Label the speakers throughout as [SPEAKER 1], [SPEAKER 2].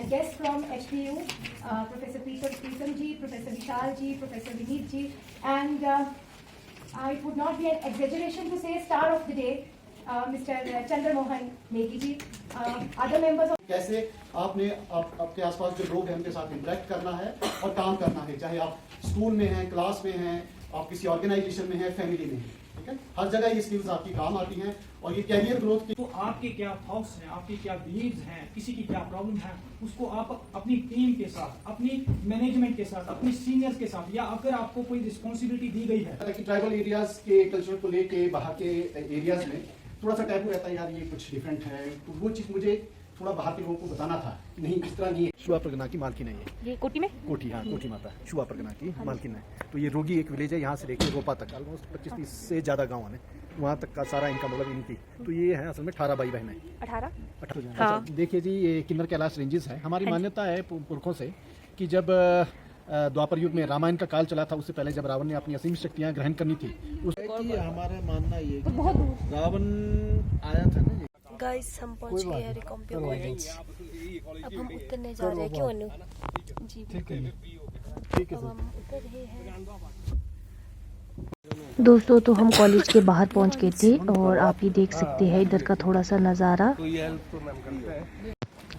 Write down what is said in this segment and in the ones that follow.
[SPEAKER 1] guests from HPU, Professor Preetham ji, Professor Vishal ji, Professor Vineet ji, and it would not be an exaggeration to say star of the day, Mr. Chandra Mohan Negi ji, other members of
[SPEAKER 2] कैसे आपने आपके आसपास जो लोग हैं उनके साथ interact करना है और काम करना है, चाहे आप स्कूल में हैं, क्लास में हैं, आप किसी ऑर्गेनाइजेशन में हैं, फैमिली में हैं, ठीक है। हर जगह ये स्किल्स आपकी काम आती हैं और ये कैरियर ग्रोथ की।
[SPEAKER 3] तो आपके क्या थॉट्स हैं, आपकी क्या बिलीव्स हैं, किसी की क्या प्रॉब्लम है, उसको आप अपनी टीम के साथ, अपनी मैनेजमेंट के साथ, अपनी सीनियर्स के साथ, या अगर आपको कोई रिस्पॉन्सिबिलिटी दी गई है।
[SPEAKER 2] ट्राइबल एरियाज के कल्चर को लेके बाहर के एरियाज में थोड़ा सा टैबू रहता है, यार ये कुछ डिफरेंट है, तो वो चीज़ मुझे थोड़ा बाहर के लोगों को बताना था, नहीं इस तरह नहीं है। शुआ परगना की मालकिन है ये
[SPEAKER 1] कोटी में,
[SPEAKER 2] कोठी, हाँ कोठी माता शुआ परगना की मालकिन है। तो ये रोगी एक विलेज है, यहाँ से लेकर रोपा तक ऑलमोस्ट 25-30 से ज़्यादा गाँव है, वहाँ तक का सारा इनका मतलब इनकी। तो ये है असल में 18 भाई बहन है। 18
[SPEAKER 1] हाँ।
[SPEAKER 2] देखिए जी, ये किन्नर कैलाश रेंजेस है। हमारी मान्यता है पुरखों से कि जब द्वापर युग में रामायण का काल चला था, उससे पहले जब रावण ने अपनी असीम शक्तियाँ ग्रहण करनी थी,
[SPEAKER 4] हमारा मानना ये
[SPEAKER 1] तो बहुत दूर
[SPEAKER 4] रावण आया था ना।
[SPEAKER 5] गाइस हम पहुंच गए हैं रिकॉम्पियो कॉलेज। अब हम उतरने जा रहे हैं, क्यों अनु जी?
[SPEAKER 2] ठीक है
[SPEAKER 5] अब हम उतर रहे हैं।
[SPEAKER 6] दोस्तों, तो हम कॉलेज के बाहर पहुंच गए थे और आप ये देख सकते हैं इधर का थोड़ा सा नज़ारा।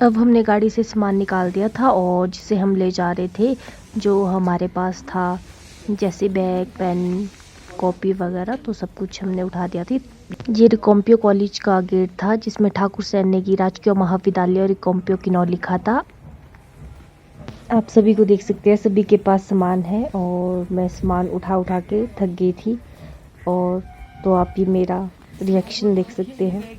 [SPEAKER 6] अब हमने गाड़ी से सामान निकाल दिया था और जिसे हम ले जा रहे थे, जो हमारे पास था, जैसे बैग, पेन, कॉपी वगैरह, तो सब कुछ हमने उठा दिया थी। ये रिकॉम्पियो कॉलेज का गेट था जिसमें ठाकुर सैन नेगी राजकीय महाविद्यालय रिकॉम्पियो किन्नौर लिखा था। आप सभी को देख सकते हैं, सभी के पास सामान है और मैं सामान उठा के थक गई थी। और तो आप ये मेरा रिएक्शन देख सकते हैं।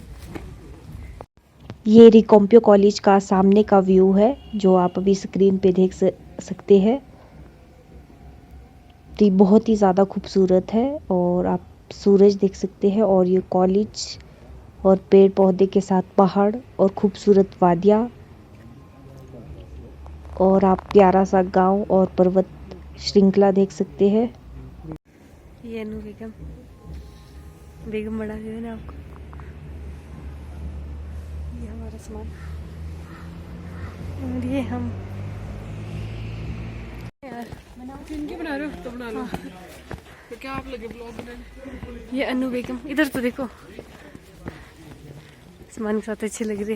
[SPEAKER 6] ये रिकॉम्पियो कॉलेज का सामने का व्यू है जो आप अभी स्क्रीन पे देख सकते हैं। तो ये बहुत ही ज़्यादा खूबसूरत है और आप सूरज देख सकते हैं और ये कॉलेज और पेड़ पौधे के साथ पहाड़ और खूबसूरत वादियाँ और आप प्यारा सा गांव और पर्वत श्रृंखला देख सकते हैं।
[SPEAKER 5] ये अनु बेगम बना दिया ना आपको। ये हमारा सामान और ये हम यार
[SPEAKER 7] बना रहे हो तो बना लो। तो क्या आप लगे ब्लॉग बनाने?
[SPEAKER 5] ये अनु बेगम, इधर तो देखो, सामान के साथ अच्छे लग रहे।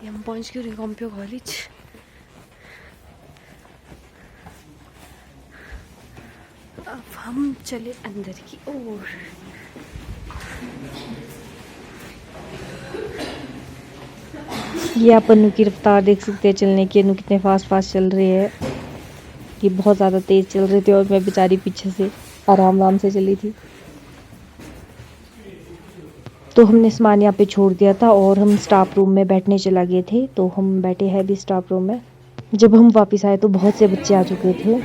[SPEAKER 5] ये हम पहुंच गए रिकॉम्पियो कॉलेज। अब हम चले अंदर की ओर।
[SPEAKER 6] ये आप अनु की रफ्तार देख सकते हैं चलने की। अनु कितने फास्ट चल रही है, ये बहुत ज़्यादा तेज़ चल रही थी और मैं बेचारी पीछे से आराम से चली थी। तो हमने सामान यहाँ पे छोड़ दिया था और हम स्टाफ रूम में बैठने चला गए थे। तो हम बैठे हैं अभी स्टाफ रूम में। जब हम वापस आए तो बहुत से बच्चे आ चुके थे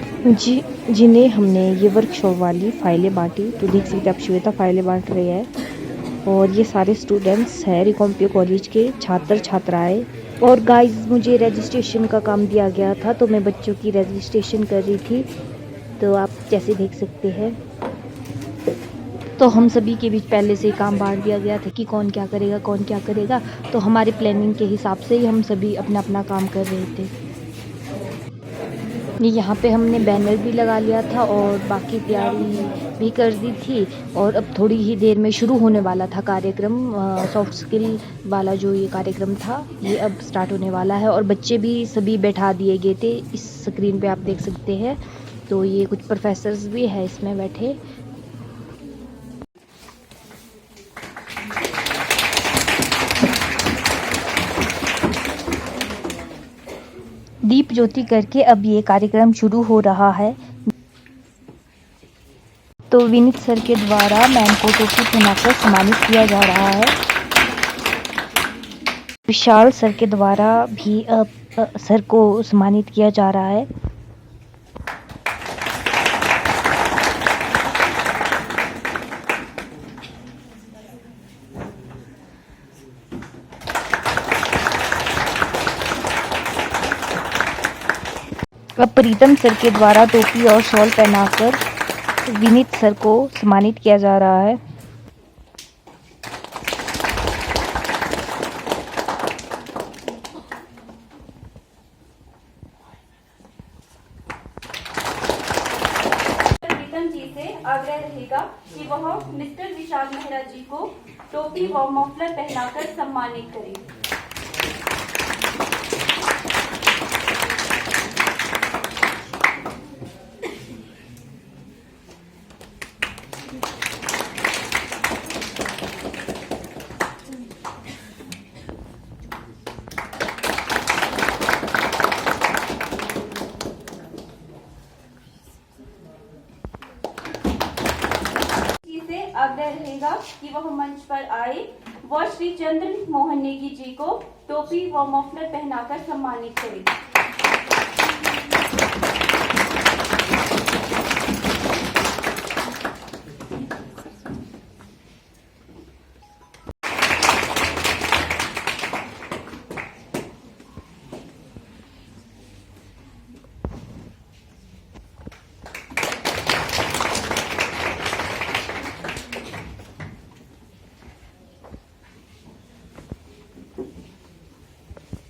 [SPEAKER 6] जिन्हें हमने ये वर्कशॉप वाली फाइलें बांटी। तो देख सकते आप श्वेता फाइलें बांट रही है और ये सारे स्टूडेंट्स हैं रिकॉम्पियो कॉलेज के छात्र छात्राएं। और गाइस, मुझे रजिस्ट्रेशन का काम दिया गया था तो मैं बच्चों की रजिस्ट्रेशन कर रही थी। तो आप जैसे देख सकते हैं, तो हम सभी के बीच पहले से ही काम बांट दिया गया था कि कौन क्या करेगा। तो हमारे प्लानिंग के हिसाब से ही हम सभी अपना अपना काम कर रहे थे। ये यहाँ पे हमने बैनर भी लगा लिया था और बाकी तैयारी भी कर दी थी और अब थोड़ी ही देर में शुरू होने वाला था कार्यक्रम। सॉफ्ट स्किल वाला जो ये कार्यक्रम था, ये अब स्टार्ट होने वाला है और बच्चे भी सभी बैठा दिए गए थे। इस स्क्रीन पे आप देख सकते हैं। तो ये कुछ प्रोफेसर्स भी हैं इसमें बैठे। दीप ज्योति करके अब ये कार्यक्रम शुरू हो रहा है। तो विनीत सर के द्वारा मैम को टोपी पहनाकर सम्मानित किया जा रहा है। विशाल सर के द्वारा भी अब सर को सम्मानित किया जा रहा है। अब प्रीतम सर के द्वारा टोपी और शॉल पहनाकर विनीत सर को सम्मानित किया जा रहा है।
[SPEAKER 8] आग्रह रहेगा कि वह मिस्टर विशाल मेहरा जी को टोपी व मफलर पहनाकर सम्मानित करें। आग्रह रहेगा कि वह मंच पर आए व श्री चंद्र मोहन नेगी जी को टोपी व मफलर पहनाकर सम्मानित करें।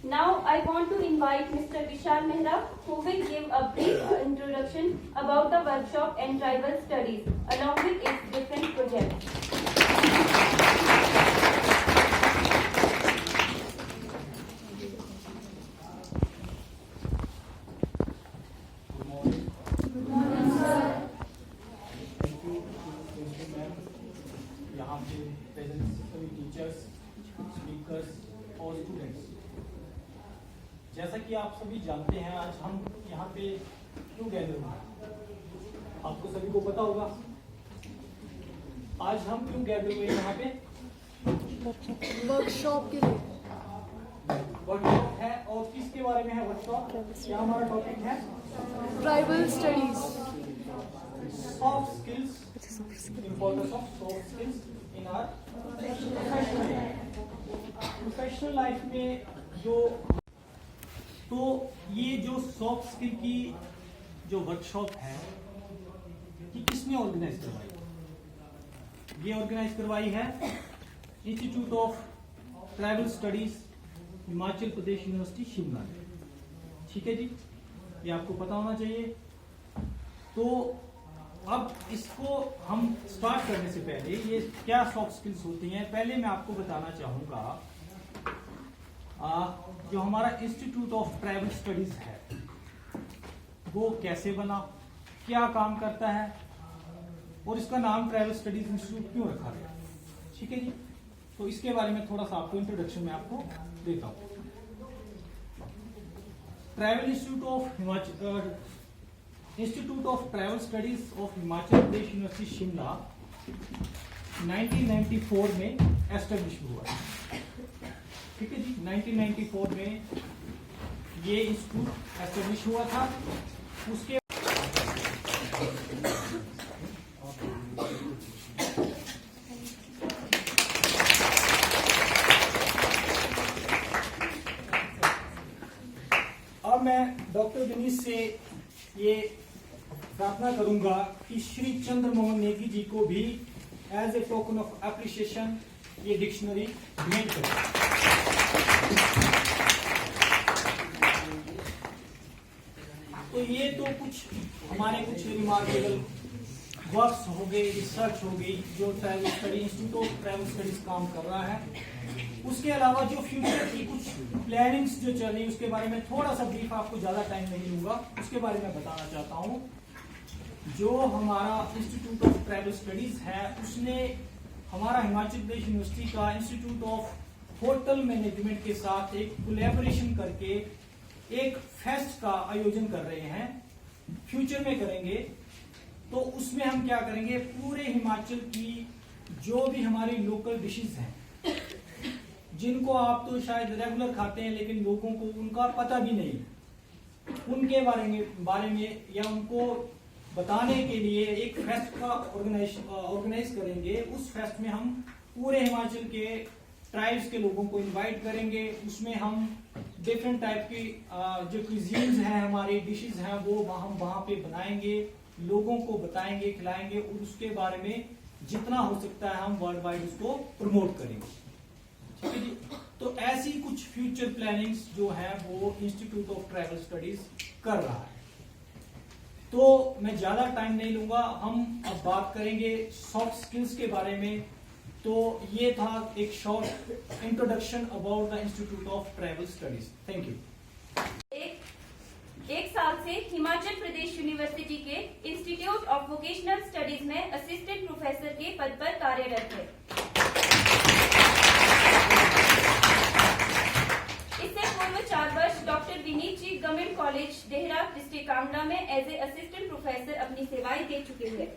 [SPEAKER 8] Now I want to invite Mr. Vishal Mehra, who will give a brief introduction about the workshop and tribal studies along with its different projects.
[SPEAKER 3] यहाँ पे प्रेजेंट सभी टीचर्स, स्पीकर्स और स्टूडेंट्स, जैसा कि आप सभी जानते हैं आज हम यहाँ पे क्यों गैदर हुए, आपको सभी को पता होगा आज हम क्यों गैदर हुए यहाँ पे।
[SPEAKER 7] वर्कशॉप के लिए
[SPEAKER 3] वर्कशॉप है और किसके बारे में है वर्कशॉप, क्या हमारा टॉपिक है
[SPEAKER 7] tribal studies,
[SPEAKER 3] soft skills, importance of soft skills in our professional life में। तो ये जो सॉफ्ट स्किल की जो वर्कशॉप है कि किसने ऑर्गेनाइज करवाई, ये ऑर्गेनाइज करवाई है institute of tribal studies Himachal Pradesh university Shimla. ठीक है जी, ये आपको पता होना चाहिए। तो अब इसको हम स्टार्ट करने से पहले ये क्या सॉफ्ट स्किल्स होती हैं, पहले मैं आपको बताना चाहूंगा जो हमारा इंस्टीट्यूट ऑफ ट्राइबल स्टडीज है वो कैसे बना, क्या काम करता है और इसका नाम ट्राइबल स्टडीज इंस्टीट्यूट क्यों रखा गया। ठीक है जी, तो इसके बारे में थोड़ा सा आपको इंट्रोडक्शन में आपको देता हूं। Tribal institute of tribal studies of Himachal Pradesh university Shimla 1994 में एस्टेब्लिश हुआ। ठीक है जी, 1994 में ये इंस्टीट्यूट एस्टेब्लिश हुआ था। उसके अब मैं डॉक्टर दिनेश से ये प्रार्थना करूंगा कि श्री चंद्र मोहन नेगी जी को भी as a token of appreciation ये डिक्शनरी भेंट करें। तो ये तो कुछ हमारे कुछ रिमार्केबल वर्क्स हो गए, रिसर्च हो गई जो tribal study institute of tribal studies काम कर रहा है। उसके अलावा जो फ्यूचर की कुछ प्लानिंग्स जो चल रही है उसके बारे में थोड़ा सा ब्रीफ, आपको ज्यादा टाइम नहीं लूंगा, उसके बारे में बताना चाहता हूँ। जो हमारा इंस्टीट्यूट ऑफ ट्राइबल स्टडीज है उसने हमारा हिमाचल प्रदेश यूनिवर्सिटी का इंस्टीट्यूट ऑफ होटल मैनेजमेंट के साथ एक कोलैबोरेशन करके एक फेस्ट का आयोजन कर रहे हैं, फ्यूचर में करेंगे। तो उसमें हम क्या करेंगे, पूरे हिमाचल की जो भी हमारी लोकल डिशेज हैं जिनको आप तो शायद रेगुलर खाते हैं लेकिन लोगों को उनका पता भी नहीं, उनके बारे में या उनको बताने के लिए एक फेस्ट का ऑर्गेनाइज करेंगे। उस फेस्ट में हम पूरे हिमाचल के ट्राइब्स के लोगों को इनवाइट करेंगे। उसमें हम डिफरेंट टाइप की जो क्यूजीन्स हैं, हमारी डिशेज हैं, वो हम वहाँ पे बनाएंगे, लोगों को बताएंगे, खिलाएंगे और उसके बारे में जितना हो सकता है हम वर्ल्ड वाइड उसको प्रमोट करेंगे। ठीक है जी, तो ऐसी कुछ फ्यूचर प्लानिंग्स जो है वो इंस्टीट्यूट ऑफ ट्राइबल स्टडीज कर रहा है। तो मैं ज़्यादा टाइम नहीं लूँगा, हम अब बात करेंगे सॉफ्ट स्किल्स के बारे में। तो ये था एक short introduction about the institute of tribal studies. Thank you.
[SPEAKER 8] एक साल से हिमाचल प्रदेश यूनिवर्सिटी के इंस्टीट्यूट ऑफ वोकेशनल स्टडीज में असिस्टेंट प्रोफेसर के पद पर कार्यरत है। इससे पूर्व 4 वर्ष doctor Vineet ji government college Dehra district Kangra में एज ए असिस्टेंट प्रोफेसर अपनी सेवाएं दे चुके हैं।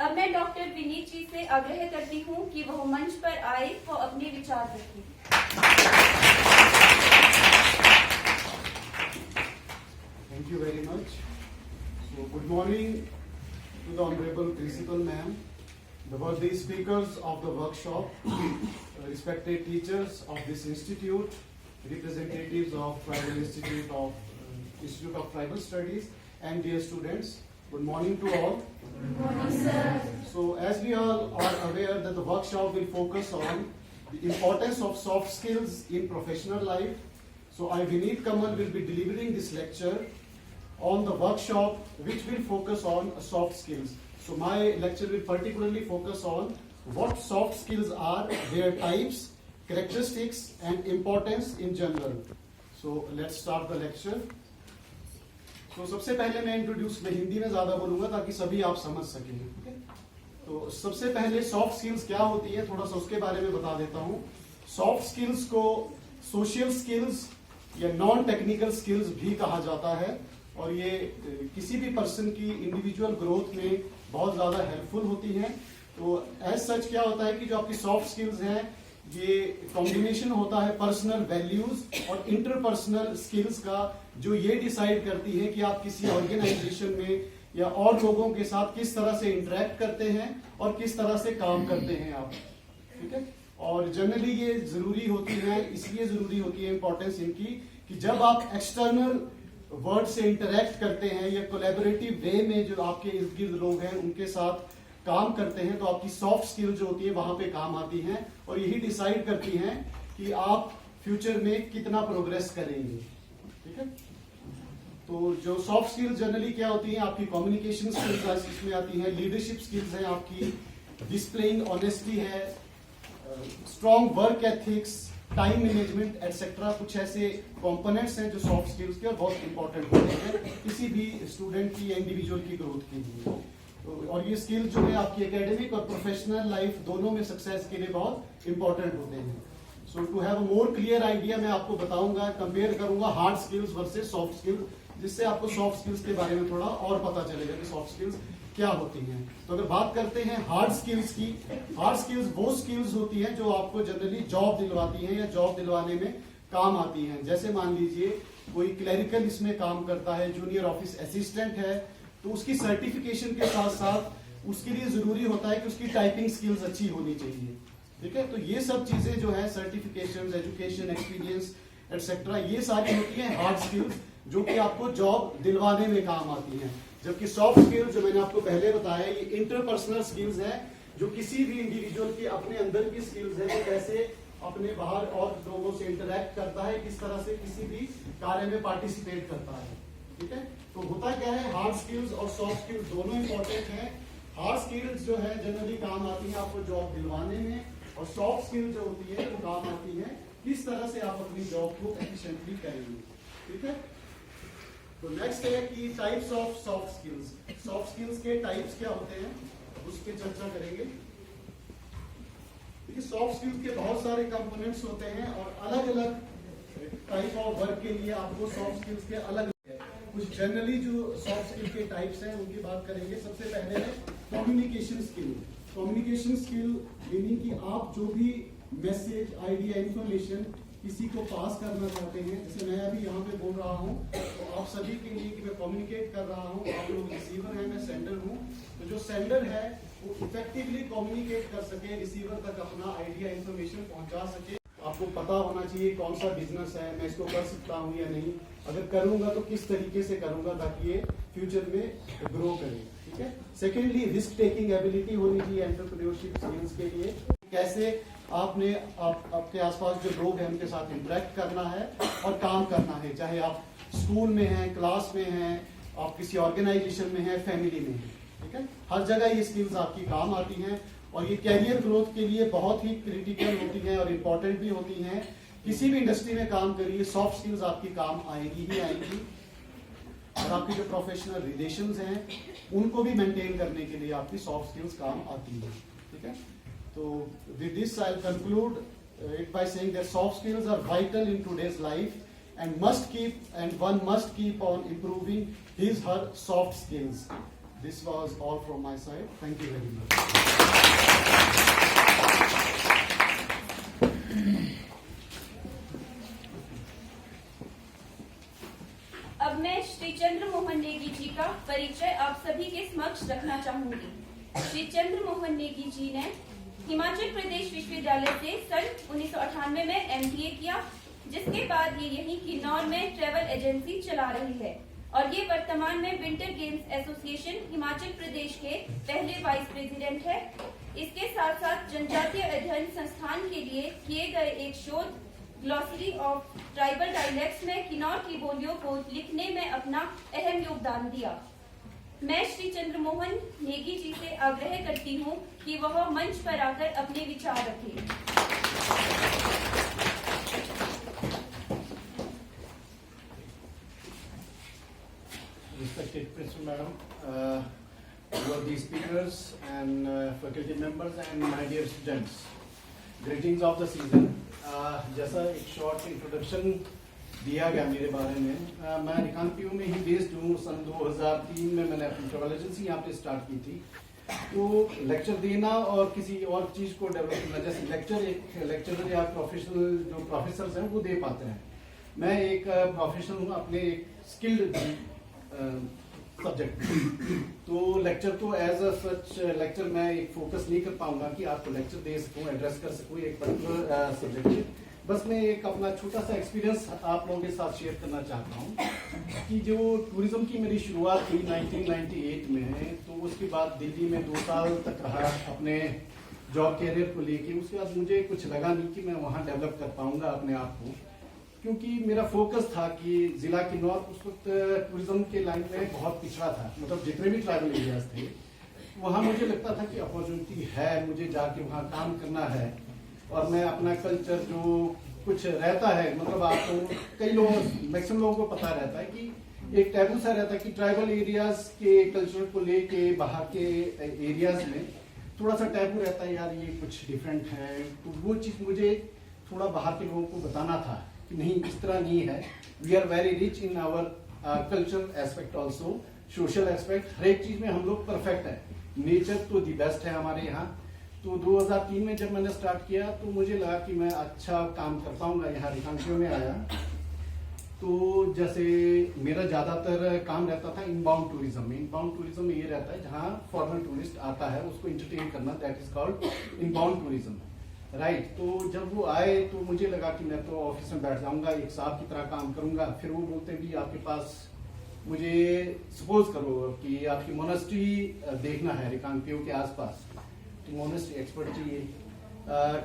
[SPEAKER 8] अब मैं डॉक्टर विनीत जी से आग्रह करती हूं कि वह मंच पर आए और अपने विचार रखें।
[SPEAKER 2] Thank you very much. So, good morning to the Honorable Principal Ma'am, the worthy speakers of the workshop, respected teachers of this institute, representatives of Institute of Tribal Studies, and dear students. Good morning to all.
[SPEAKER 1] Good morning, sir.
[SPEAKER 2] So, as we all are aware that the workshop will focus on the importance of soft skills in professional life. So, I, Vineet Kamal, will be delivering this lecture on the workshop which will focus on soft skills. So, my lecture will particularly focus on what soft skills are, their types, characteristics, and importance in general. So, let's start the lecture. तो सबसे पहले मैं introduce में हिंदी में ज्यादा बोलूंगा ताकि सभी आप समझ सकें। ठीक है, तो सबसे पहले सॉफ्ट स्किल्स क्या होती है थोड़ा सा उसके बारे में बता देता हूं। सॉफ्ट स्किल्स को सोशल स्किल्स या नॉन टेक्निकल स्किल्स भी कहा जाता है और ये किसी भी पर्सन की इंडिविजुअल ग्रोथ में बहुत ज्यादा हेल्पफुल होती हैं। तो एज सच क्या होता है कि जो आपकी सॉफ्ट स्किल्स हैं ये कॉम्बिनेशन होता है पर्सनल वैल्यूज और इंटरपर्सनल स्किल्स का, जो ये डिसाइड करती है कि आप किसी ऑर्गेनाइजेशन में या और लोगों के साथ किस तरह से इंटरेक्ट करते हैं और किस तरह से काम करते हैं आप। ठीक है, और जनरली ये जरूरी होती है, इसलिए जरूरी होती है इंपॉर्टेंस इनकी कि जब आप एक्सटर्नल वर्ल्ड से इंटरेक्ट करते हैं या कोलैबोरेटिव वे में जो आपके इर्द गिर्द लोग हैं उनके साथ काम करते हैं तो आपकी सॉफ्ट स्किल जो होती है वहां पे काम आती हैं और यही डिसाइड करती हैं कि आप फ्यूचर में कितना प्रोग्रेस करेंगे। ठीक है, तो जो सॉफ्ट स्किल्स जनरली क्या होती हैं, आपकी कम्युनिकेशन स्किल्स इसमें आती हैं, लीडरशिप स्किल्स हैं, आपकी डिस्प्लेइंग ऑनेस्टी है, strong work ethics, time management etcetera. कुछ ऐसे कंपोनेंट्स हैं जो सॉफ्ट स्किल्स के और बहुत इंपॉर्टेंट होते हैं किसी भी स्टूडेंट की या इंडिविजुअल की ग्रोथ के लिए। और ये स्किल जो है आपकी एकेडमिक और प्रोफेशनल लाइफ दोनों में सक्सेस के लिए बहुत इंपॉर्टेंट होते हैं। So to have a more clear idea मैं आपको बताऊंगा, कंपेयर करूंगा hard skills versus soft skills, जिससे आपको सॉफ्ट स्किल्स के बारे में थोड़ा और पता चलेगा कि सॉफ्ट स्किल्स क्या होती हैं। तो अगर बात करते हैं हार्ड स्किल्स की, हार्ड स्किल्स वो स्किल्स होती हैं जो आपको जनरली जॉब दिलवाती हैं या जॉब दिलवाने में काम आती हैं। जैसे मान लीजिए कोई क्लरिकल इसमें काम करता है, जूनियर ऑफिस असिस्टेंट है, तो उसकी सर्टिफिकेशन के साथ साथ उसके लिए जरूरी होता है कि उसकी टाइपिंग स्किल्स अच्छी होनी चाहिए। ठीक है, तो ये सब चीजें जो है सर्टिफिकेशन, एजुकेशन, एक्सपीरियंस एटसेट्रा, ये सारी होती हैं हार्ड स्किल्स जो कि आपको जॉब दिलवाने में काम आती हैं। जबकि सॉफ्ट स्किल्स जो मैंने आपको पहले बताया ये इंटरपर्सनल स्किल्स है, जो किसी भी इंडिविजुअल की अपने अंदर की स्किल्स है, वो कैसे अपने बाहर और लोगों से इंटरेक्ट करता है, किस तरह से किसी भी कार्य में पार्टिसिपेट करता है। ठीक है, तो होता क्या है, हार्ड स्किल्स और सॉफ्ट स्किल्स दोनों इंपॉर्टेंट हैं। हार्ड स्किल्स जो है जनरली काम आती है आपको जॉब दिलवाने में, और सॉफ्ट स्किल्स जो होती है वो काम आती है किस तरह से आप अपनी जॉब को एफिशिएंटली करेंगे। ठीक है, तो नेक्स्ट है कि types of soft skills. Soft skills के टाइप्स क्या होते हैं उस पर चर्चा करेंगे। देखिए, सॉफ्ट स्किल्स के बहुत सारे कंपोनेंट्स होते हैं और अलग अलग टाइप ऑफ वर्क के लिए आपको सॉफ्ट स्किल्स के अलग कुछ जनरली जो सॉफ्ट स्किल के टाइप्स हैं उनकी बात करेंगे। सबसे पहले है communication skill. Communication skill meaning कि आप जो भी मैसेज, आइडिया, इंफॉर्मेशन किसी को पास करना चाहते हैं, जैसे मैं अभी यहाँ पे बोल रहा हूँ तो आप सभी के लिए कि मैं कम्युनिकेट कर रहा हूँ, आप लोग रिसीवर हैं, मैं सेंडर हूँ, तो जो सेंडर है वो इफेक्टिवली कम्युनिकेट कर सके, रिसीवर तक अपना आइडिया, इंफॉर्मेशन पहुँचा सके। आपको पता होना चाहिए कौन सा बिजनेस है, मैं इसको कर सकता हूँ या नहीं, अगर करूंगा तो किस तरीके से करूंगा ताकि ये फ्यूचर में ग्रो करे। ठीक है, सेकेंडली रिस्क टेकिंग एबिलिटी होनी चाहिए एंटरप्रेन्योरशिप स्किल्स के लिए। कैसे आपने आपके आसपास जो लोग हैं उनके साथ इंटरेक्ट करना है और काम करना है, चाहे आप स्कूल में हैं, क्लास में हैं, आप किसी ऑर्गेनाइजेशन में हैं, फैमिली में हैं, ठीक है। हर जगह ये स्किल्स आपकी काम आती हैं और ये कैरियर ग्रोथ के लिए बहुत ही क्रिटिकल होती हैं और इम्पोर्टेंट भी होती हैं। किसी भी इंडस्ट्री में काम करिए, सॉफ्ट स्किल्स आपकी काम आएगी ही आएगी। और आपकी जो प्रोफेशनल रिलेशंस हैं उनको भी मेंटेन करने के लिए आपकी सॉफ्ट स्किल्स काम आती हैं, ठीक है। तो with this I will conclude it by saying that soft skills are vital in today's life and one must keep on improving her soft skills. This was all from my side. Thank you very much.
[SPEAKER 8] अब मैं श्री चंद्र मोहन नेगी जी का परिचय आप सभी के समक्ष रखना चाहूंगी। श्री चंद्र मोहन नेगी जी ने हिमाचल प्रदेश विश्वविद्यालय से सन 1998 में MBA किया, जिसके बाद ये यहीं किन्नौर में ट्रैवल एजेंसी चला रही है और ये वर्तमान में winter games association Himachal Pradesh के पहले वाइस प्रेसिडेंट है। इसके साथ साथ जनजातीय अध्ययन संस्थान के लिए किए गए एक शोध ग्लॉसरी ऑफ ट्राइबल डायलेक्ट्स में किन्नौर की बोलियों को लिखने में अपना अहम योगदान दिया। मैं श्री चंद्र मोहन नेगी जी से आग्रह करती हूँ कि वह मंच पर आकर अपने विचार रखें।
[SPEAKER 9] Respected Principal Madam, worthy speakers and faculty members and my dear students, greetings of the season. जैसा एक शॉर्ट इंट्रोडक्शन दिया गया मेरे बारे में, मैं रिकांगपिओ में ही बेस्ड हूँ। सन 2003 में मैंने अपनी ट्रैवल एजेंसी यहाँ पे स्टार्ट की थी। तो लेक्चर देना और किसी और चीज को डेवलप करना, जैसे एक लेक्चरर या प्रोफेशनल जो प्रोफेसर हैं वो दे पाते हैं, मैं एक प्रोफेशनल हूँ अपने एक स्किल्ड सब्जेक्ट में। तो लेक्चर तो एज अ सच लेक्चर मैं एक फोकस नहीं कर पाऊंगा कि आपको लेक्चर दे सकूं, एड्रेस कर सकूं एक पर्टिकुलर सब्जेक्ट। बस मैं एक अपना छोटा सा एक्सपीरियंस आप लोगों के साथ शेयर करना चाहता हूँ कि जो टूरिज्म की मेरी शुरुआत हुई 1998 में, तो उसके बाद दिल्ली में 2 साल तक रहा अपने जॉब कैरियर को लेके। उसके बाद मुझे कुछ लगा नहीं कि मैं वहाँ डेवलप कर पाऊंगा अपने आप को, क्योंकि मेरा फोकस था कि जिला किन्नौर उस वक्त टूरिज्म के लाइन में बहुत पिछड़ा था। मतलब जितने भी ट्राइबल एरियाज थे वहाँ मुझे लगता था कि अपॉर्चुनिटी है, मुझे जाके वहाँ काम करना है और मैं अपना कल्चर जो कुछ रहता है, मतलब आपको कई लोग मैक्सिमम लोगों को पता रहता है कि एक टैबू सा रहता है कि ट्राइबल एरियाज के कल्चर को लेके बाहर के एरियाज में थोड़ा सा टैबू रहता है, यार ये कुछ डिफरेंट है। तो वो चीज़ मुझे थोड़ा बाहर के लोगों को बताना था कि नहीं, इस तरह नहीं है। We are very rich in our cultural aspect also, social aspect, हर एक चीज में हम लोग परफेक्ट है। नेचर तो दी बेस्ट है हमारे यहाँ। तो 2003 में जब मैंने स्टार्ट किया तो मुझे लगा कि मैं अच्छा काम कर पाऊंगा। यहाँ रिकांगपिओ में आया तो जैसे मेरा ज्यादातर काम रहता था इनबाउंड टूरिज्म में। इनबाउंड टूरिज्म में ये रहता है जहाँ फॉरेन टूरिस्ट आता है उसको इंटरटेन करना, that is called inbound tourism, right. तो जब वो आए तो मुझे लगा कि मैं तो ऑफिस में बैठ जाऊंगा, एक साहब की तरह काम करूंगा। फिर वो बोलते हैं कि आपके पास, मुझे सपोज करो कि आपकी मोनेस्ट्री देखना है रिकांगपिओ के आसपास, तो मोनेस्ट्री एक्सपर्ट चाहिए।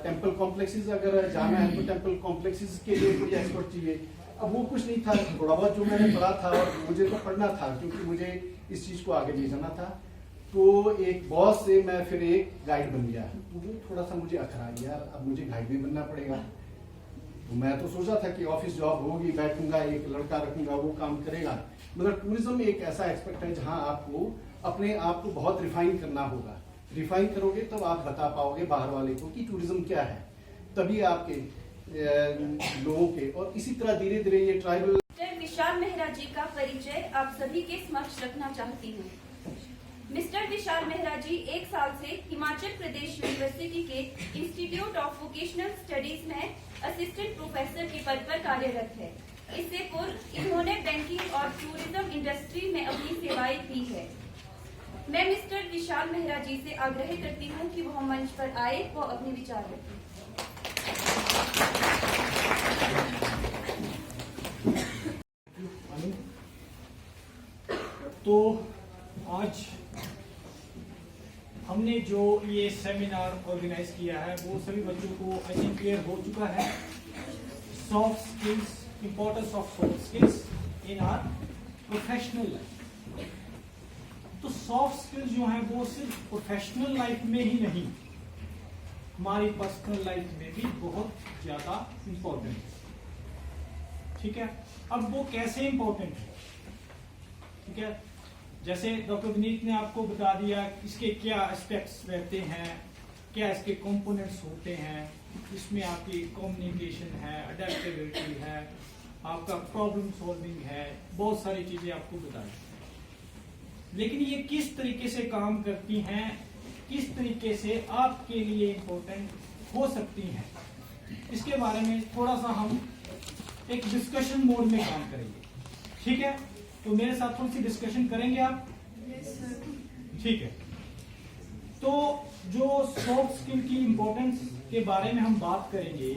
[SPEAKER 9] टेम्पल कॉम्प्लेक्सेस अगर जाना है तो टेम्पल कॉम्प्लेक्सेस के लिए कोई एक्सपर्ट चाहिए। अब वो कुछ नहीं था, थोड़ा बहुत जो मैंने पढ़ा था और मुझे तो पढ़ना था क्योंकि मुझे इस चीज को आगे ले जाना था। तो एक बॉस से मैं फिर एक गाइड बन गया। तो वो थोड़ा सा मुझे अखरा, यार अब मुझे गाइड भी बनना पड़ेगा। तो मैं तो सोचा था कि ऑफिस जॉब होगी, बैठूंगा, एक लड़का रखूंगा, वो काम करेगा। मतलब टूरिज्म एक ऐसा एक्सपेक्ट है जहां आपको अपने आप को बहुत रिफाइन करना होगा। रिफाइन करोगे तब आप बता पाओगे बाहर वाले को कि टूरिज्म क्या है, तभी आपके लोगों के। और इसी तरह धीरे धीरे ये ट्राइबल।
[SPEAKER 8] विशाल मेहरा जी का परिचय आप सभी के समक्ष रखना चाहती हूँ। मिस्टर विशाल मेहरा जी 1 साल से हिमाचल प्रदेश यूनिवर्सिटी के इंस्टीट्यूट ऑफ वोकेशनल स्टडीज में असिस्टेंट प्रोफेसर के पद पर कार्यरत है। इससे पूर्व इन्होंने बैंकिंग और टूरिज्म इंडस्ट्री में अपनी सेवाएं दी है। मैं मिस्टर विशाल मेहरा जी से आग्रह करती हूँ कि वह मंच पर आए व अपने विचार रखें।
[SPEAKER 3] तो आज हमने जो ये सेमिनार ऑर्गेनाइज किया है वो सभी बच्चों को आई थिंक क्लियर हो चुका है। Soft skills, importance of soft skills in our professional life. तो सॉफ्ट स्किल्स जो हैं वो सिर्फ प्रोफेशनल लाइफ में ही नहीं, हमारी पर्सनल लाइफ में भी बहुत ज्यादा इंपॉर्टेंट है। ठीक है, अब वो कैसे इंपॉर्टेंट है? ठीक है, जैसे डॉक्टर विनीत ने आपको बता दिया इसके क्या एस्पेक्ट्स रहते हैं, क्या इसके कंपोनेंट्स होते हैं। इसमें आपकी कम्युनिकेशन है, अडेप्टेबिलिटी है, आपका प्रॉब्लम सॉल्विंग है, बहुत सारी चीजें आपको बताई। लेकिन ये किस तरीके से काम करती हैं, किस तरीके से आपके लिए इंपॉर्टेंट हो सकती हैं, इसके बारे में थोड़ा सा हम एक डिस्कशन मोड में काम करेंगे। ठीक है, तो मेरे साथ थोड़ी सी डिस्कशन करेंगे आप? ठीक है, तो जो सॉफ्ट स्किल की इंपॉर्टेंस के बारे में हम बात करेंगे,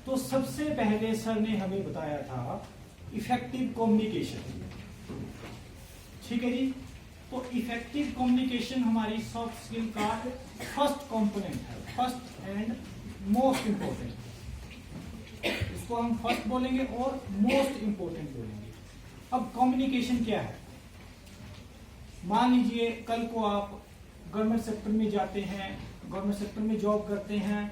[SPEAKER 3] तो सबसे पहले सर ने हमें बताया था इफेक्टिव कम्युनिकेशन। ठीक है जी, तो इफेक्टिव कम्युनिकेशन हमारी सॉफ्ट स्किल का फर्स्ट कंपोनेंट है, फर्स्ट एंड मोस्ट इंपॉर्टेंट। इसको हम फर्स्ट बोलेंगे और मोस्ट इंपॉर्टेंट बोलेंगे। अब कम्युनिकेशन क्या है? मान लीजिए कल को आप गवर्नमेंट सेक्टर में जाते हैं, गवर्नमेंट सेक्टर में जॉब करते हैं,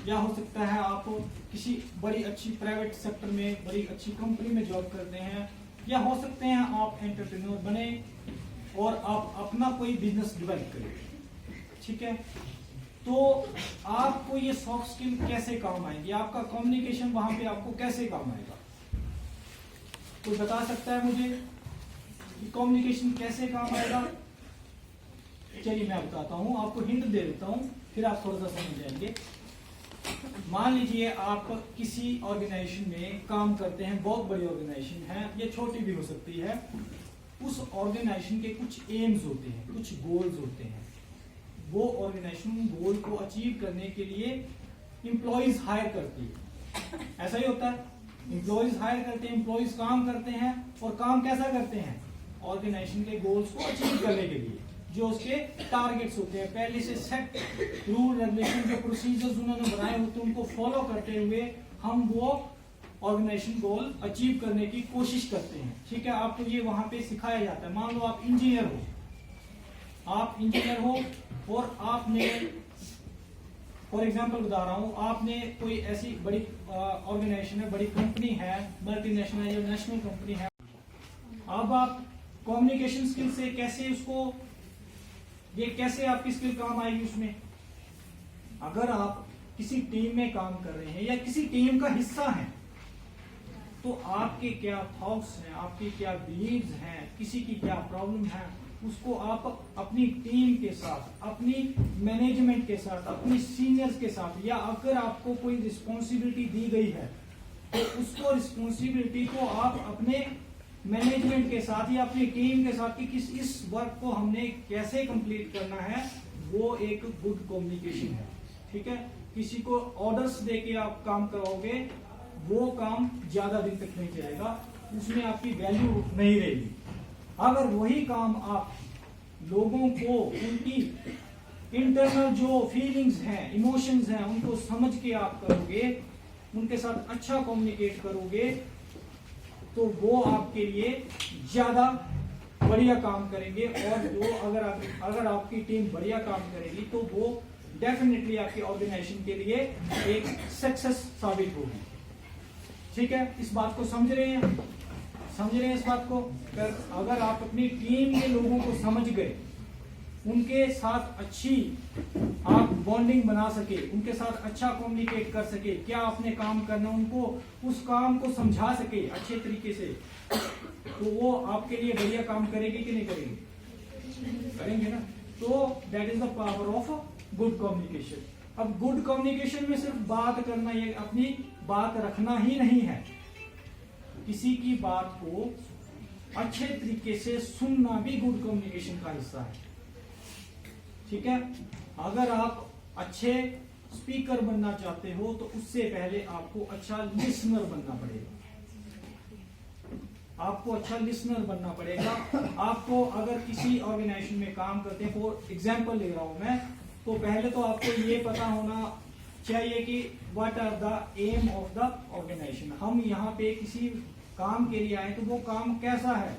[SPEAKER 3] या हो सकता है आप किसी बड़ी अच्छी प्राइवेट सेक्टर में बड़ी अच्छी कंपनी में जॉब करते हैं, या हो सकते हैं आप एंटरप्रेन्योर बने और आप अपना कोई बिजनेस डेवलप करें। ठीक है, तो आपको ये सॉफ्ट स्किल कैसे काम आएंगी? आपका कम्युनिकेशन वहां पे आपको कैसे काम आएगा? कोई बता सकता है मुझे कि कम्युनिकेशन कैसे काम आएगा? चलिए मैं बताता हूं, आपको हिंट दे देता हूं, फिर आप थोड़ा सा समझ जाएंगे। मान लीजिए आप किसी ऑर्गेनाइजेशन में काम करते हैं, बहुत बड़ी ऑर्गेनाइजेशन है, ये छोटी भी हो सकती है। उस ऑर्गेनाइजेशन के कुछ एम्स होते हैं, कुछ गोल्स होते हैं। वो ऑर्गेनाइजेशन गोल को अचीव करने के लिए एम्प्लॉइज हायर करती है। ऐसा ही होता है, एम्प्लॉइज हायर करते हैं, एम्प्लॉइज काम करते हैं, और काम कैसा करते हैं? ऑर्गेनाइजेशन के गोल्स को अचीव करने के लिए जो उसके टारगेट्स होते हैं, पहले से सेट रूल रेगुलेशन जो प्रोसीजर्स उन्होंने बनाए होते हैं, उनको फॉलो करते हुए हम वो ऑर्गेनाइजेशन गोल अचीव करने की कोशिश करते हैं। ठीक है, आपको ये वहां पे सिखाया जाता है। मान लो आप इंजीनियर हो, और आपने फॉर एग्जाम्पल बता रहा हूं, आपने कोई ऐसी बड़ी ऑर्गेनाइजेशन है, बड़ी कंपनी है, मल्टीनेशनल या नेशनल कंपनी है। अब आप कम्युनिकेशन स्किल से कैसे उसको, ये कैसे आपकी स्किल काम आएगी उसमें? अगर आप किसी टीम में काम कर रहे हैं या किसी टीम का हिस्सा हैं, तो आपके क्या थॉट्स हैं, आपके क्या बिलीव्स हैं, किसी की क्या प्रॉब्लम है, उसको आप अपनी टीम के साथ, अपनी मैनेजमेंट के साथ, अपनी सीनियर्स के साथ, या अगर आपको कोई रिस्पॉन्सिबिलिटी दी गई है तो उसको रिस्पॉन्सिबिलिटी को आप अपने मैनेजमेंट के साथ या अपनी टीम के साथ कि किस इस वर्क को हमने कैसे कंप्लीट करना है, वो एक गुड कम्युनिकेशन है। ठीक है, किसी को ऑर्डर्स देके आप काम कराओगे, वो काम ज्यादा दिन तक नहीं चलेगा, उसमें आपकी वैल्यू नहीं रहेगी। अगर वही काम आप लोगों को उनकी इंटरनल जो फीलिंग्स हैं, इमोशंस हैं, उनको समझ के आप करोगे, उनके साथ अच्छा कम्युनिकेट करोगे, तो वो आपके लिए ज्यादा बढ़िया काम करेंगे। और जो अगर आपकी टीम बढ़िया काम करेगी तो वो डेफिनेटली आपकी ऑर्गेनाइजेशन के लिए एक सक्सेस साबित होगी। ठीक है, इस बात को समझ रहे हैं? समझ रहे हैं इस बात को? अगर आप अपनी टीम के लोगों को समझ गए, उनके साथ अच्छी आप बॉन्डिंग बना सके, उनके साथ अच्छा कम्युनिकेट कर सके, क्या आपने काम करना, उनको उस काम को समझा सके अच्छे तरीके से, तो वो आपके लिए बढ़िया काम करेगी कि नहीं करेंगे? करेंगे ना। तो that is the power of good communication. अब गुड कम्युनिकेशन में सिर्फ बात करना, ये अपनी बात रखना ही नहीं है, किसी की बात को अच्छे तरीके से सुनना भी गुड कम्युनिकेशन का हिस्सा है। ठीक है, अगर आप अच्छे स्पीकर बनना चाहते हो तो उससे पहले आपको अच्छा लिसनर बनना पड़ेगा। आपको अच्छा लिसनर बनना पड़ेगा। आपको अगर किसी ऑर्गेनाइजेशन में काम करते हैं, फॉर एग्जांपल ले रहा हूं मैं, तो पहले तो आपको ये पता होना चाहिए कि what are the aim of the organisation. हम यहाँ पे किसी काम के लिए आए तो वो काम कैसा है।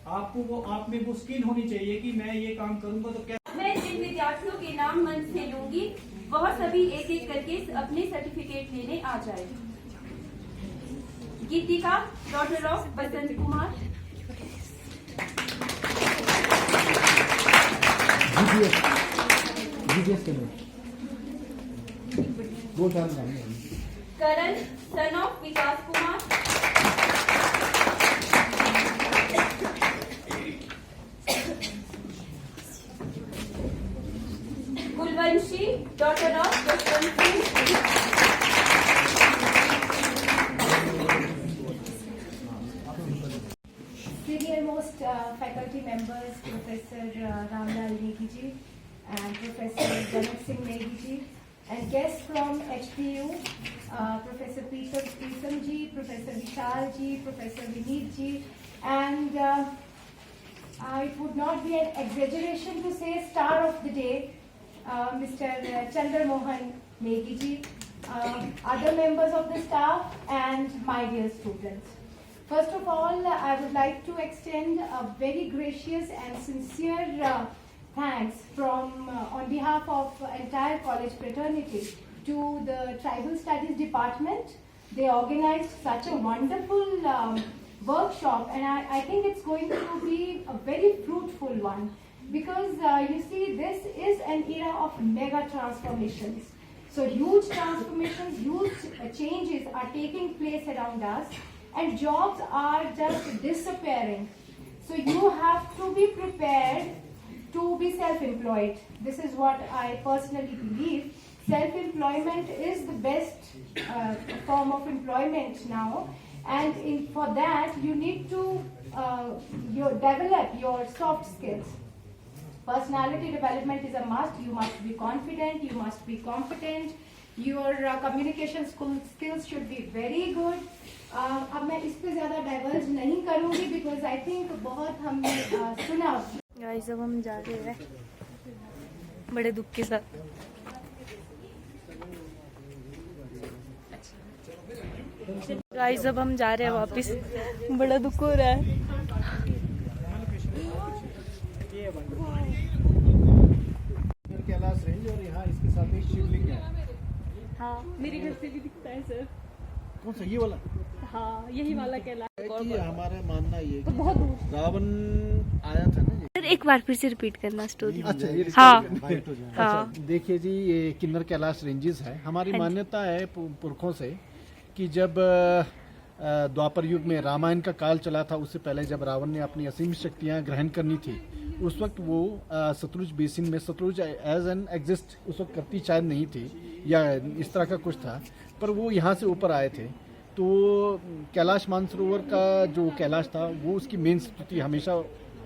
[SPEAKER 3] आपको वो आप में वो स्किल होनी चाहिए कि मैं ये काम करूंगा तो क्या।
[SPEAKER 8] मैं जिन विद्यार्थियों के नाम मंच से लूंगी वह सभी एक एक करके अपने सर्टिफिकेट लेने आ जाए। Geetika, daughter of Basant Kumar. Karan, son of Vikas Kumar. Kulvanshi, daughter of Jaswant Singh.
[SPEAKER 1] Senior most faculty members, Professor Ramlal Negi ji and Professor Janak Singh Negi ji, and guests from HPU, Professor Peter Preetham ji, Professor Vishal ji, Professor Vineet ji, and it would not be an exaggeration to say star of the day, Mr. Chandra Mohan Negi ji, other members of the staff, and my dear students. First of all, I would like to extend a very gracious and sincere thanks from on behalf of entire college fraternity to the Tribal Studies Department. They organized such a wonderful workshop, and I think it's going to be a very fruitful one, because you see, this is an era of mega transformations. So huge transformations, huge changes are taking place around us, and jobs are just disappearing. So you have to be prepared to be self-employed. This is what I personally believe. Self-employment is the best form of employment now, and for that you need to develop your soft skills. Personality development is a must. You must be confident, you must be competent, your communication skills should be very good. अब मैं इस पे ज़्यादा diverge नहीं करूँगी, because I think बहुत हमने सुना।
[SPEAKER 5] गाइस अब हम जा रहे हैं बड़े दुख के साथ। गाइस अब हम जा रहे हैं वापस, बड़ा दुख हो रहा है।
[SPEAKER 4] कैलाश रेंज और यहाँ इसके साथ एक शिवलिंग है।
[SPEAKER 7] हाँ, मेरे घर से भी दिखता है सर।
[SPEAKER 4] कौन सा, ये वाला?
[SPEAKER 7] हाँ, यही वाला कैलाश।
[SPEAKER 4] हमारा मानना ये
[SPEAKER 7] तो बहुत दूर
[SPEAKER 4] रावण आया था ना जी।
[SPEAKER 5] सर एक बार फिर से रिपीट करना स्टोरी।
[SPEAKER 4] अच्छा, ये
[SPEAKER 5] हाँ।
[SPEAKER 4] अच्छा, देखिए जी, ये किन्नर कैलाश रेंजेस है। हमारी मान्यता है पुरखों से कि जब द्वापर युग में रामायण का काल चला था, उससे पहले जब रावण ने अपनी असीम शक्तियां ग्रहण करनी थी, उस वक्त वो सतलुज बेसिन में, सतलुज एज एन एग्जिस्ट उस वक्त करती शायद नहीं थी, या इस तरह का कुछ था, पर वो यहाँ से ऊपर आए थे। तो कैलाश मानसरोवर का जो कैलाश था, वो उसकी मेन स्तुति हमेशा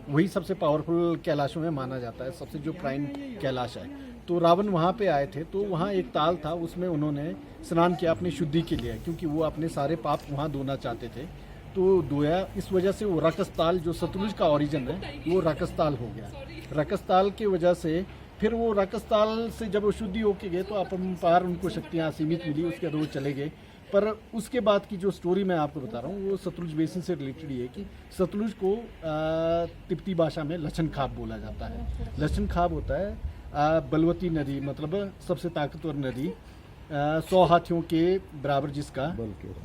[SPEAKER 4] वही सबसे पावरफुल कैलाशों में माना जाता है, सबसे जो प्राइम कैलाश है। तो रावण वहाँ पे आए थे, तो वहाँ एक ताल था, उसमें उन्होंने स्नान किया अपनी शुद्धि के लिए, क्योंकि वो अपने सारे पाप वहाँ धोना चाहते थे। तो धोया, इस वजह से वो रकस ताल, जो सतलुज का ओरिजिन है, वो रकस ताल हो गया। रकस ताल की वजह से फिर वो रकस ताल से जब वो शुद्धि होके गए, तो अपरंपार उनको शक्तियाँ सीमित मिली, उसके बाद वो चले गए। पर उसके बाद की जो स्टोरी मैं आपको बता रहा हूँ, वो सतलुज बेसिन से रिलेटेड ही है कि सतलुज को तिब्बती भाषा में लछन खाब बोला जाता है। लछन खाब होता है बलवती नदी, मतलब सबसे ताकतवर नदी, 100 हाथियों के बराबर, जिसका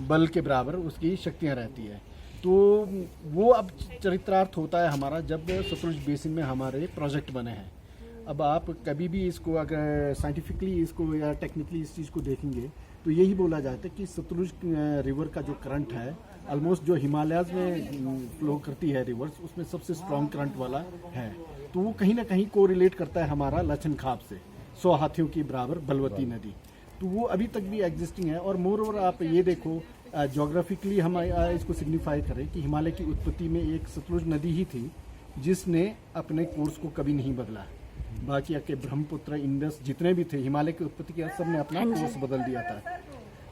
[SPEAKER 4] बल के बराबर उसकी शक्तियाँ रहती है। तो वो अब चरित्रार्थ होता है हमारा जब सतलुज बेसिन में हमारे प्रोजेक्ट बने हैं। अब आप कभी भी इसको अगर साइंटिफिकली इसको या टेक्निकली इस चीज़ को देखेंगे, तो यही बोला जाता है कि सतलुज रिवर का जो करंट है, ऑलमोस्ट जो हिमालयाज में फ्लो करती है रिवर्स, उसमें सबसे स्ट्रॉन्ग करंट वाला है। तो वो कहीं ना कहीं को रिलेट करता है हमारा लछन खाब से, 100 हाथियों की बराबर बलवती नदी। तो वो अभी तक भी एग्जिस्टिंग है। और मोर ओवर आप ये देखो, जोग्राफिकली हम इसको सिग्निफाई करें कि हिमालय की उत्पत्ति में एक सतलुज नदी ही थी जिसने अपने कोर्स को कभी नहीं बदला। बाकी आके ब्रह्मपुत्र, इंडस जितने भी थे हिमालय की उत्पत्ति के सब ने अपना कोर्स बदल दिया था।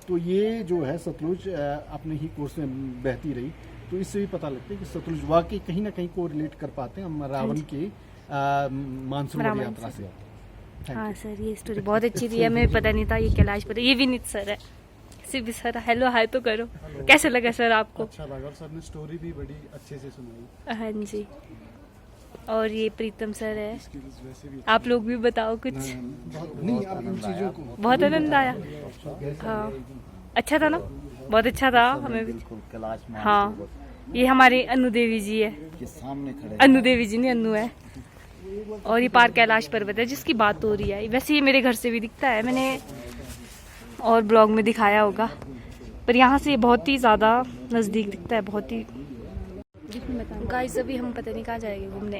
[SPEAKER 4] तो ये जो है सतलुज अपने ही कोर्स में बहती रही। तो इससे भी पता लगता है कि सतलुज वाकई कहीं ना कहीं को रिलेट कर पाते हैं हम रावण की मानसरोवर यात्रा से।
[SPEAKER 5] हाँ सर, ये स्टोरी बहुत अच्छी थी, हमें पता नहीं था ये कैलाश पर, ये विनीत सर है। सिर्फ सर हेलो हाय तो करो। कैसे लगा सर आपको?
[SPEAKER 4] अच्छा लगा, और सर ने स्टोरी भी बड़ी अच्छे से सुनाई।
[SPEAKER 5] हाँ जी। और ये प्रीतम सर है।
[SPEAKER 4] स्किल्स वैसे भी
[SPEAKER 5] आप लोग भी बताओ कुछ।
[SPEAKER 4] नहीं, अब इन चीजों को
[SPEAKER 5] बहुत आनंद आया। हाँ, अच्छा था ना? बहुत अच्छा था हमें भी। हाँ, ये हमारे अनु देवी जी है।
[SPEAKER 10] सामने खड़े
[SPEAKER 5] अनु देवी जी नहीं, अनु है। और ये पार कैलाश पर्वत है जिसकी बात हो रही है। वैसे ये मेरे घर से भी दिखता है, मैंने और ब्लॉग में दिखाया होगा, पर यहाँ से बहुत ही ज़्यादा नज़दीक दिखता है, बहुत ही। गाइस अभी हम पता नहीं कहाँ जाएंगे घूमने।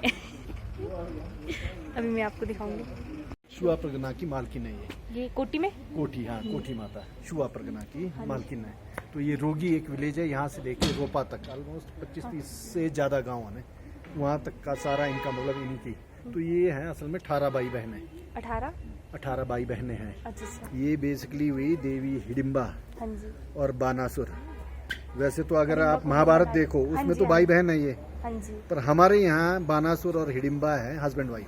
[SPEAKER 5] अभी मैं आपको दिखाऊंगी।
[SPEAKER 4] शुआ परगना की मालकिन है
[SPEAKER 5] ये कोटी में
[SPEAKER 4] कोठी, हाँ कोठी माता शुआ परगना की मालकिन है। तो ये रोगी एक विलेज है, यहाँ से लेके रोपा तक ऑलमोस्ट 25-30 से ज़्यादा गाँव है, वहाँ तक का सारा इनका मतलब इन्हीं की। तो ये है असल में 18 भाई बहनें। 18 भाई बहनें हैं।
[SPEAKER 5] अच्छा।
[SPEAKER 4] ये बेसिकली हुई देवी हिडिम्बा
[SPEAKER 5] हाँ जी।
[SPEAKER 4] और बानासुर। वैसे तो अगर आप महाभारत देखो उसमें तो भाई बहन है ये,
[SPEAKER 5] हाँ जी।
[SPEAKER 4] पर हमारे यहाँ बानासुर और हिडिम्बा है हस्बैंड वाइफ।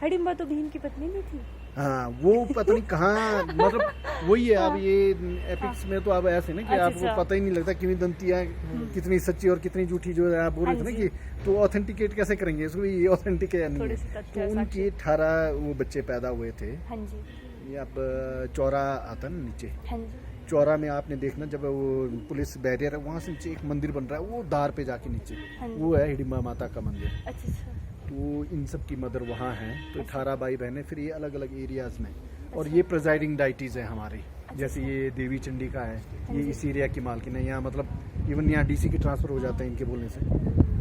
[SPEAKER 5] हिडिम्बा तो भीम की पत्नी नहीं थी?
[SPEAKER 4] हाँ, वो पता नहीं कहाँ, मतलब वही है। अब ये एपिक्स में तो अब ऐसे ना कि आपको पता ही नहीं लगता कितनी दंतियाँ कितनी सच्ची और कितनी झूठी, जो आप बोल रहे थे ना कि तो ऑथेंटिकेट कैसे करेंगे इसको, ये ऑथेंटिक है या नहीं है। तो उनके 18 वो बच्चे पैदा हुए थे।
[SPEAKER 5] हाँ जी।
[SPEAKER 4] ये अब चौरा आता ना नीचे,
[SPEAKER 5] हाँ जी।
[SPEAKER 4] चौरा में आपने देखना जब वो पुलिस बैरियर है वहाँ से नीचे एक मंदिर बन रहा है, वो धार पे जाके नीचे वो है हिडिम्बा माता का मंदिर।
[SPEAKER 5] अच्छा।
[SPEAKER 4] तो इन सब की मदर वहाँ हैं। तो 18 भाई बहनें, फिर ये अलग अलग एरियाज में। और ये प्रेजाइडिंग डाइटीज है हमारी, जैसे ये देवी चंडी का है, ये इस एरिया की मालकिन है। यहाँ मतलब इवन यहाँ डीसी की ट्रांसफर हो जाता है इनके बोलने से,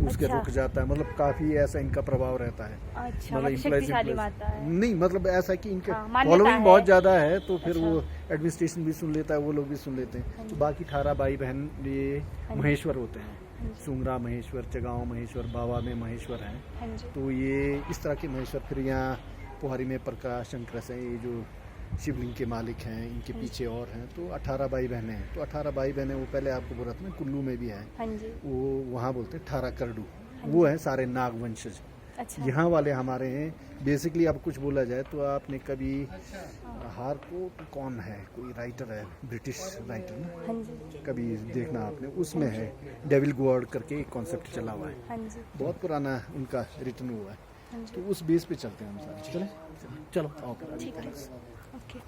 [SPEAKER 4] उसके रुक जाता है, मतलब काफी ऐसा इनका प्रभाव रहता है।
[SPEAKER 5] अच्छा, मतलब शक्तिशाली माता है।
[SPEAKER 4] नहीं, मतलब ऐसा कि इनके
[SPEAKER 5] मान्यता
[SPEAKER 4] फॉलोइंग
[SPEAKER 5] है।
[SPEAKER 4] बहुत ज्यादा है, तो फिर वो एडमिनिस्ट्रेशन भी सुन लेता है, वो लोग भी सुन लेते हैं। तो बाकी 18 भाई बहन ये महेश्वर होते हैं, सुंगरा महेश्वर, चगांव महेश्वर, बावा में महेश्वर हैं। तो ये इस तरह के महेश्वर। फिर यहाँ पुहारी में प्रकाश शंकर हैं, ये जो शिवलिंग के मालिक हैं, इनके पीछे और हैं। तो 18 भाई बहनें हैं। तो 18 भाई बहनें, वो पहले आपको बोला था ना कुल्लू में भी है, वो वहाँ बोलते हैं 18 करडू, वो है सारे नाग वंशज।
[SPEAKER 5] अच्छा।
[SPEAKER 4] यहाँ वाले हमारे हैं। बेसिकली अब कुछ बोला जाए तो आपने कभी हारकोर्ट कौन है, कोई राइटर है, ब्रिटिश राइटर ना, कभी देखना आपने, उसमें है डेविल गॉड करके एक कॉन्सेप्ट चला हुआ है, बहुत पुराना उनका रिटर्न हुआ है। तो उस बेस पे चलते हैं हम सारे। चलो आओ।
[SPEAKER 5] ठीक है। ओके।